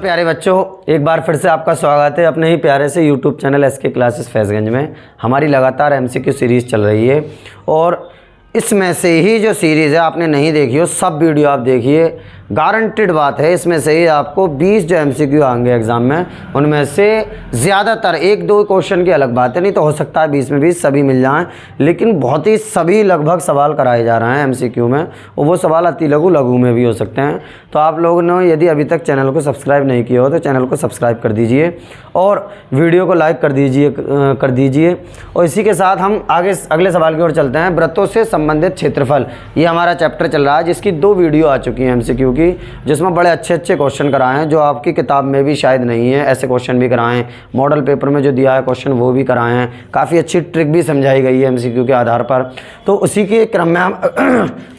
प्यारे बच्चों, एक बार फिर से आपका स्वागत है अपने ही प्यारे से यूट्यूब चैनल एसके क्लासेस फैज़गंज में। हमारी लगातार एमसीक्यू सीरीज़ चल रही है और इसमें से ही जो सीरीज़ है आपने नहीं देखी हो, सब वीडियो आप देखिए। गारंटेड बात है, इसमें से ही आपको 20 जो एमसीक्यू आएंगे एग्ज़ाम में, उनमें से ज़्यादातर एक दो क्वेश्चन की अलग बात है, नहीं तो हो सकता है 20 में 20 सभी मिल जाएं, लेकिन बहुत ही सभी लगभग सवाल कराए जा रहे हैं एमसीक्यू में, और वो सवाल अति लघु में भी हो सकते हैं। तो आप लोगों ने यदि अभी तक चैनल को सब्सक्राइब नहीं किया हो तो चैनल को सब्सक्राइब कर दीजिए और वीडियो को लाइक कर दीजिए। और इसी के साथ हम आगे अगले सवाल की ओर चलते हैं। वृत्तों से संबंधित क्षेत्रफल, ये हमारा चैप्टर चल रहा है जिसकी 2 वीडियो आ चुकी हैं एमसीक्यू की, जिसमें बड़े अच्छे क्वेश्चन कराए हैं जो आपकी किताब में भी शायद नहीं है। ऐसे क्वेश्चन भी कराए हैं, मॉडल पेपर में जो दिया है क्वेश्चन वो भी कराए हैं, काफ़ी अच्छी ट्रिक भी समझाई गई है एमसीक्यू के आधार पर। तो उसी के क्रम में हम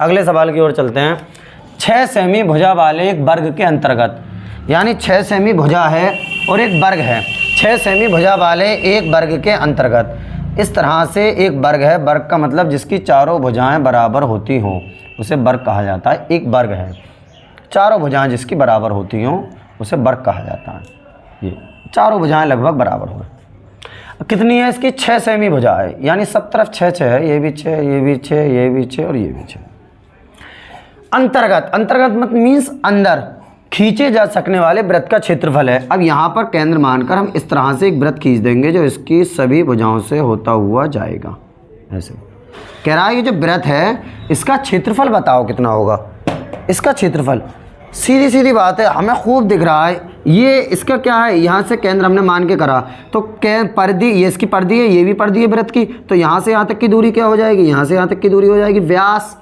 अगले सवाल की ओर चलते हैं। 6 सेमी भुजा वाले एक वर्ग के अंतर्गत, यानी 6 सेमी भुजा है और एक वर्ग है, 6 सेमी भुजा वाले एक वर्ग के अंतर्गत। इस तरह से एक वर्ग है, वर्ग का मतलब जिसकी चारों भुजाएं बराबर होती हों उसे वर्ग कहा जाता है। एक वर्ग है, चारों भुजाएं जिसकी बराबर होती हों उसे वर्ग कहा जाता है। ये चारों भुजाएं लगभग बराबर हो। कितनी है इसकी? 6 सेमी भुजा है, यानी सब तरफ 6 है, ये भी 6, ये भी 6, ये भी 6 और ये भी 6। अंतर्गत, अंतर्गत मत मीन्स अंदर खींचे जा सकने वाले वृत्त का क्षेत्रफल है। अब यहाँ पर केंद्र मानकर हम इस तरह से एक वृत्त खींच देंगे जो इसकी सभी भुजाओं से होता हुआ जाएगा। ऐसे कह रहा है ये जो वृत्त है इसका क्षेत्रफल बताओ कितना होगा। इसका क्षेत्रफल सीधी सीधी बात है, हमें खूब दिख रहा है। ये इसका क्या है, यहाँ से केंद्र हमने मान के करा तो परिधि, ये इसकी परिधि है, ये भी परिधि है वृत्त की, तो यहाँ से यहाँ तक की दूरी क्या हो जाएगी? यहाँ से यहाँ तक की दूरी हो जाएगी व्यास।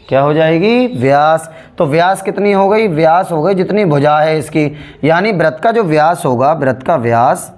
क्या हो जाएगी? व्यास। तो व्यास कितनी हो गई? व्यास हो गई जितनी भुजा है इसकी, यानी वृत्त का जो व्यास होगा, वृत्त का व्यास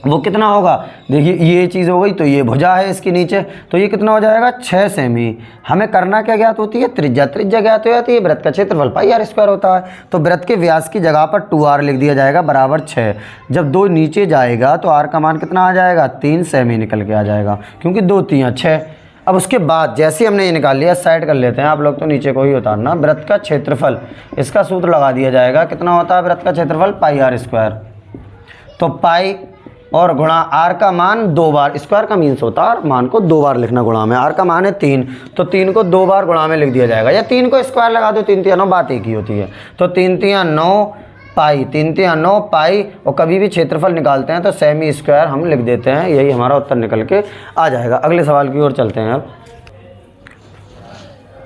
वो कितना होगा? देखिए ये चीज़ हो गई, तो ये भुजा है इसके नीचे, तो ये कितना हो जाएगा? 6 सेमी। हमें करना क्या ज्ञात होती है? त्रिज्या। त्रिज्या ज्ञात हो जाती है, वृत्त का क्षेत्रफल πr² होता है। तो वृत्त के व्यास की जगह पर 2r लिख दिया जाएगा बराबर 6। जब 2 नीचे जाएगा तो r का मान कितना आ जाएगा? 3 सेमी निकल के आ जाएगा, क्योंकि 2 3 6। अब उसके बाद जैसे हमने ये निकाल लिया, साइड कर लेते हैं, आप लोग तो नीचे को ही उतारना। वृत्त का क्षेत्रफल, इसका सूत्र लगा दिया जाएगा। कितना होता है वृत्त का क्षेत्रफल? πr²। तो पाई और गुणा r का मान 2 बार, स्क्वायर का मीन्स होता है मान को 2 बार लिखना गुणा में। r का मान है 3, तो 3 को 2 बार गुणा में लिख दिया जाएगा, या 3 को स्क्वायर लगा दो, 3 3 9, बात एक ही होती है। तो 3 3 9 पाई, 3 3 9 पाई। और कभी भी क्षेत्रफल निकालते हैं तो सेमी स्क्वायर हम लिख देते हैं, यही हमारा उत्तर निकल के आ जाएगा। अगले सवाल की ओर चलते हैं। अब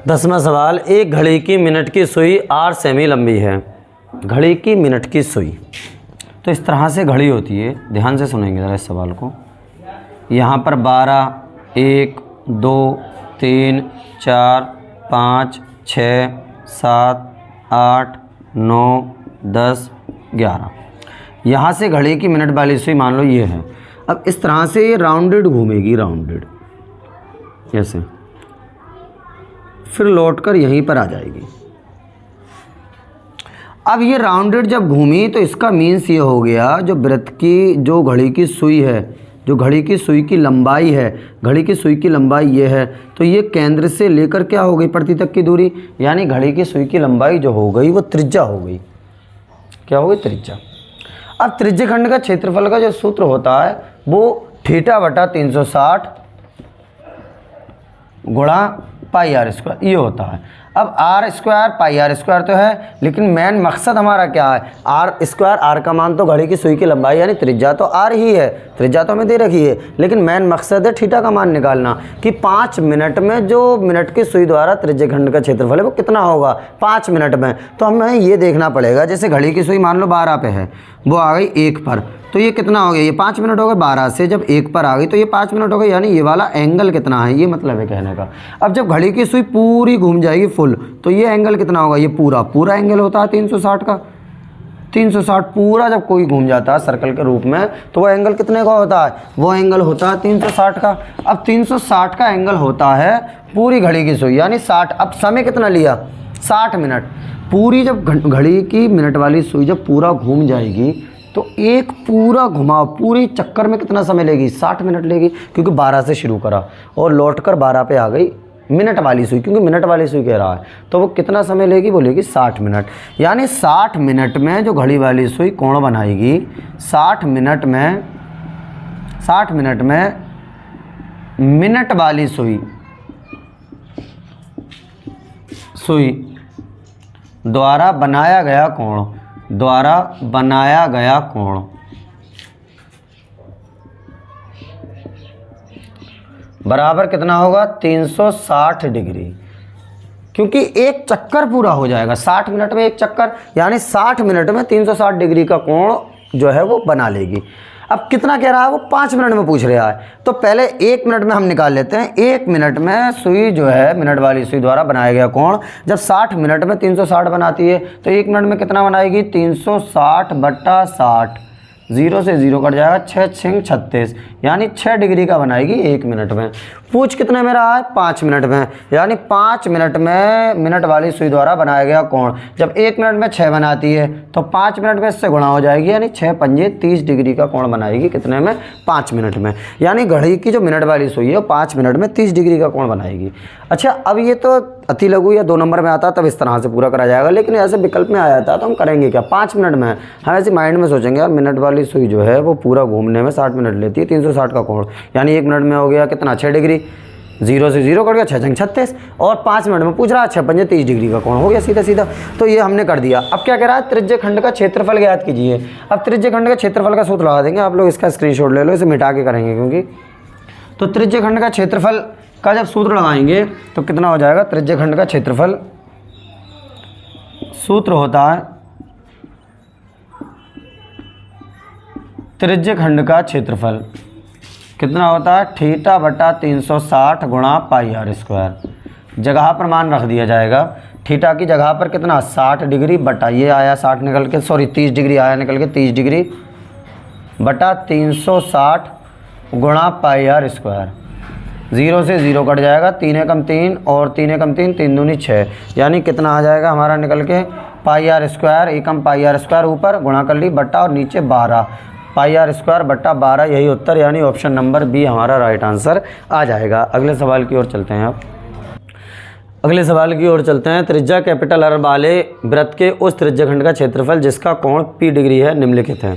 10वां सवाल। एक घड़ी की मिनट की सुई 8 सेमी लंबी है। घड़ी की मिनट की सुई, तो इस तरह से घड़ी होती है, ध्यान से सुनेंगे ज़रा इस सवाल को। यहाँ पर 12, 1 2 3 4 5 6 7 8 9 10 11, यहाँ से घड़ी की मिनट वाली सुई मान लो ये है। अब इस तरह से ये राउंडेड घूमेगी, राउंडेड ऐसे, फिर लौटकर यहीं पर आ जाएगी। अब ये राउंडेड जब घूमी तो इसका मीन्स ये हो गया, जो वृत्त की जो घड़ी की सुई है, जो घड़ी की सुई की लंबाई है, घड़ी की सुई की लंबाई ये है, तो ये केंद्र से लेकर क्या हो गई? प्रति तक की दूरी, यानी घड़ी की सुई की लंबाई जो हो गई वो त्रिज्या हो गई। क्या हो गई? त्रिज्या। अब त्रिज्यखंड का क्षेत्रफल का जो सूत्र होता है वो θ/360 गुणा πr², ये होता है। अब r² πr² तो है, लेकिन मेन मकसद हमारा क्या है? r², r का मान तो घड़ी की सुई की लंबाई यानी त्रिज्या तो r ही है, त्रिज्या तो हमें दे रखी है, लेकिन मेन मकसद है थीटा का मान निकालना कि 5 मिनट में जो मिनट की सुई द्वारा त्रिज्यखंड का क्षेत्रफल है वो कितना होगा 5 मिनट में। तो हमें ये देखना पड़ेगा, जैसे घड़ी की सुई मान लो 12 पे है, वो आ गई 1 पर, तो ये कितना हो गया? ये 5 मिनट हो गए। 12 से जब 1 पर आ गई तो ये 5 मिनट हो गए, यानी ये वाला एंगल कितना है, ये मतलब है कहने का। अब जब घड़ी की सुई पूरी घूम जाएगी फुल, तो ये एंगल कितना होगा? ये पूरा एंगल होता है 360 का। 360 पूरा जब कोई घूम जाता है सर्कल के रूप में, तो वो एंगल कितने का होता है? वो एंगल होता है 360 का। अब 360 का एंगल होता है पूरी घड़ी की सुई, यानी 60। अब समय कितना लिया? 60 मिनट। पूरी जब घड़ी की मिनट वाली सुई जब पूरा घूम जाएगी तो एक पूरा घुमाव पूरी चक्कर में कितना समय लेगी? 60 मिनट लेगी, क्योंकि 12 से शुरू करा और लौटकर 12 पे आ गई मिनट वाली सुई, क्योंकि मिनट वाली सुई कह रहा है, तो वो कितना समय लेगी, बोलेगी 60 मिनट। यानी 60 मिनट में जो घड़ी वाली सुई कोण बनाएगी, 60 मिनट में मिनट वाली सुई द्वारा बनाया गया कोण बराबर कितना होगा, 360 डिग्री। क्योंकि एक चक्कर पूरा हो जाएगा 60 मिनट में, एक चक्कर, यानी 60 मिनट में 360 डिग्री का कोण जो है वो बना लेगी। अब कितना कह रहा है वो, 5 मिनट में पूछ रहा है, तो पहले 1 मिनट में हम निकाल लेते हैं। 1 मिनट में सुई जो है, मिनट वाली सुई द्वारा बनाया गया कोण जब 60 मिनट में 360 बनाती है, तो 1 मिनट में कितना बनाएगी, 360/60, 0 से 0 कट जाएगा, 6 6 36, यानी 6 डिग्री का बनाएगी 1 मिनट में। पूछ कितने में रहा है, 5 मिनट में, यानी 5 मिनट में मिनट वाली सुई द्वारा बनाया गया कोण जब 1 मिनट में 6 बनाती है, तो 5 मिनट में इससे गुणा हो जाएगी, यानी 6 पंजे 30 डिग्री का कोण बनाएगी। कितने में, 5 मिनट में। यानी घड़ी की जो मिनट वाली सुई है वो 5 मिनट में 30 डिग्री का कोण बनाएगी। अच्छा, अब ये तो अति लघु या 2 नंबर में आता तब इस तरह से पूरा करा जाएगा, लेकिन ऐसे विकल्प में आ जाता है तो हम करेंगे क्या, 5 मिनट में। हम ऐसे माइंड में सोचेंगे यार, मिनट वाली सुई जो है वो पूरा घूमने में 60 मिनट लेती है, 360 का कोण, यानी 1 मिनट में हो गया कितना, 6 डिग्री, 0 से 0 कट गया, 6 6 36, और 5 मिनट में पूछ रहा है 6 पंजे 30 डिग्री का कोण हो गया सीधा सीधा। तो ये हमने कर दिया। अब क्या कह रहा है, त्रिज्य खंड का क्षेत्रफल ज्ञात कीजिए। अब त्रिज्य खंड का क्षेत्रफल का सूत्र लगा देंगे, आप लोग इसका स्क्रीनशॉट ले लो, इसे मिटा के करेंगे क्योंकि। तो त्रिज्य खंड का क्षेत्रफल का जब सूत्र लगाएंगे तो कितना हो जाएगा, त्रिज्य खंड का क्षेत्रफल सूत्र होता है, त्रिज्य खंड का क्षेत्रफल कितना होता है, θ/360 गुणा πr²। जगह पर मान रख दिया जाएगा, थीटा की जगह पर कितना, 60 डिग्री बटा, ये आया 60 निकल के, सॉरी 30 डिग्री आया निकल के, 30 डिग्री बटा 360 गुणा πr²। 0 से 0 कट जाएगा, 3 एकम 3 और 3 एकम 3, 3 दूनी 6, यानी कितना आ जाएगा हमारा निकल के, πr², एकम πr², ऊपर गुणा कर ली, बटा और नीचे 12, πr² बटा 12, यही उत्तर, यानी ऑप्शन नंबर बी हमारा राइट आंसर आ जाएगा। अगले सवाल की ओर चलते हैं। त्रिज्या कैपिटल R वाले वृत्त के उस त्रिज्यखंड का क्षेत्रफल जिसका कोण P डिग्री है निम्नलिखित है।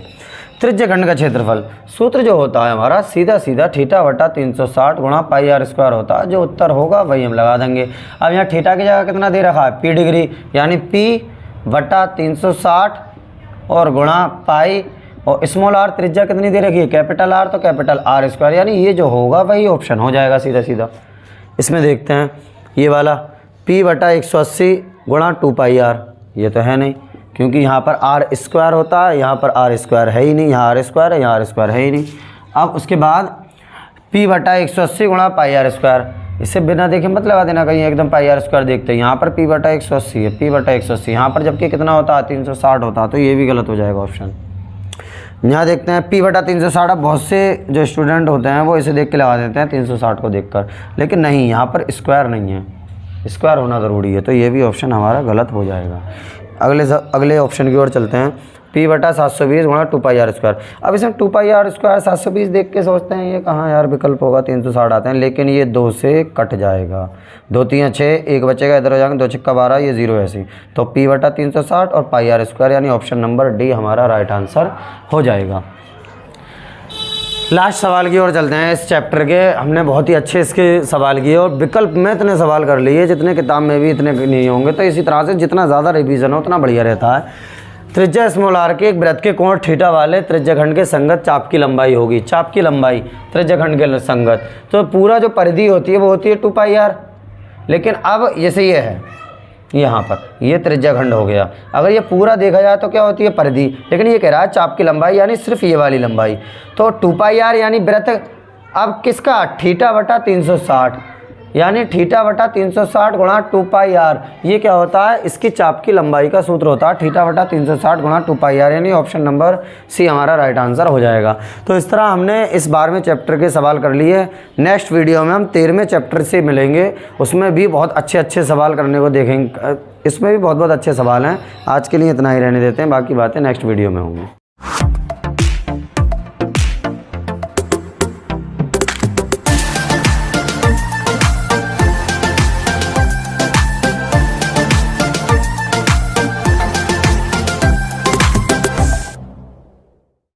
त्रिज्यखंड का क्षेत्रफल सूत्र जो होता है हमारा, सीधा सीधा θ/360 गुणा πr² होता है। जो उत्तर होगा वही हम लगा देंगे। अब यहाँ थीटा की जगह कितना दे रखा है, P डिग्री, यानी P/360 और गुणा पाई, और स्मॉल r त्रिज्या कितनी दे रखी है, कैपिटल R, तो कैपिटल R², यानी ये जो होगा वही ऑप्शन हो जाएगा सीधा सीधा। इसमें देखते हैं ये वाला P/180 गुणा 2πr, ये तो है नहीं क्योंकि यहाँ पर r² होता है, यहाँ पर r² है ही नहीं, यहाँ r² है, यहाँ r² है ही नहीं। अब उसके बाद P/180 गुणा πr², इससे बिना देखे मत लगा देना कहीं, एकदम πr² देखते हैं। यहाँ पर P/180 है, P/180 यहाँ पर जबकि कितना होता है, 360 होता है, तो ये भी गलत हो जाएगा ऑप्शन। यहाँ देखते हैं P/360, बहुत से जो स्टूडेंट होते हैं वो इसे देख के लगा देते हैं 360 को देखकर, लेकिन नहीं, यहाँ पर स्क्वायर नहीं है, स्क्वायर होना ज़रूरी है, तो ये भी ऑप्शन हमारा गलत हो जाएगा। अगले ऑप्शन की ओर चलते हैं। P/720 गुणा 2πr²। अब इसमें 2πr² 720 देख के सोचते हैं ये कहाँ यार विकल्प होगा, 360 आते हैं, लेकिन ये 2 से कट जाएगा, 2 3 6, एक बचेगा, इधर हो जाएंगे, 2 6 12, ये 0 ऐसे, तो P/360 और πr², यानी ऑप्शन नंबर डी हमारा राइट आंसर हो जाएगा। लास्ट सवाल की ओर चलते हैं। इस चैप्टर के हमने बहुत ही अच्छे इसके सवाल किए और विकल्प में इतने सवाल कर लिए जितने किताब में भी इतने नहीं होंगे, तो इसी तरह से जितना ज़्यादा रिवीजन हो उतना बढ़िया रहता है। त्रिज्या स्मॉल r के एक वृत्त के कोण थीटा वाले त्रिज्यखंड के संगत चाप की लंबाई होगी। चाप की लंबाई त्रिज्यखंड के संगत, तो पूरा जो परिधि होती है वो होती है 2πr, लेकिन अब जैसे ये है, यहाँ पर ये त्रिज्यखंड हो गया, अगर ये पूरा देखा जाए तो क्या होती है, परिधि, लेकिन ये कह रहा है चाप की लंबाई, यानी सिर्फ ये वाली लंबाई, तो 2πr यानी वृत्त अब किसका, θ/360, यानी θ/360 गुणा 2πr, ये क्या होता है, इसकी चाप की लंबाई का सूत्र होता है θ/360 गुणा 2πr, यानी ऑप्शन नंबर सी हमारा राइट आंसर हो जाएगा। तो इस तरह हमने इस 12वें चैप्टर के सवाल कर लिए। नेक्स्ट वीडियो में हम 13वें चैप्टर से मिलेंगे, उसमें भी बहुत अच्छे सवाल करने को देखेंगे, इसमें भी बहुत अच्छे सवाल हैं। आज के लिए इतना ही रहने देते हैं, बाकी बातें नेक्स्ट वीडियो में होंगी।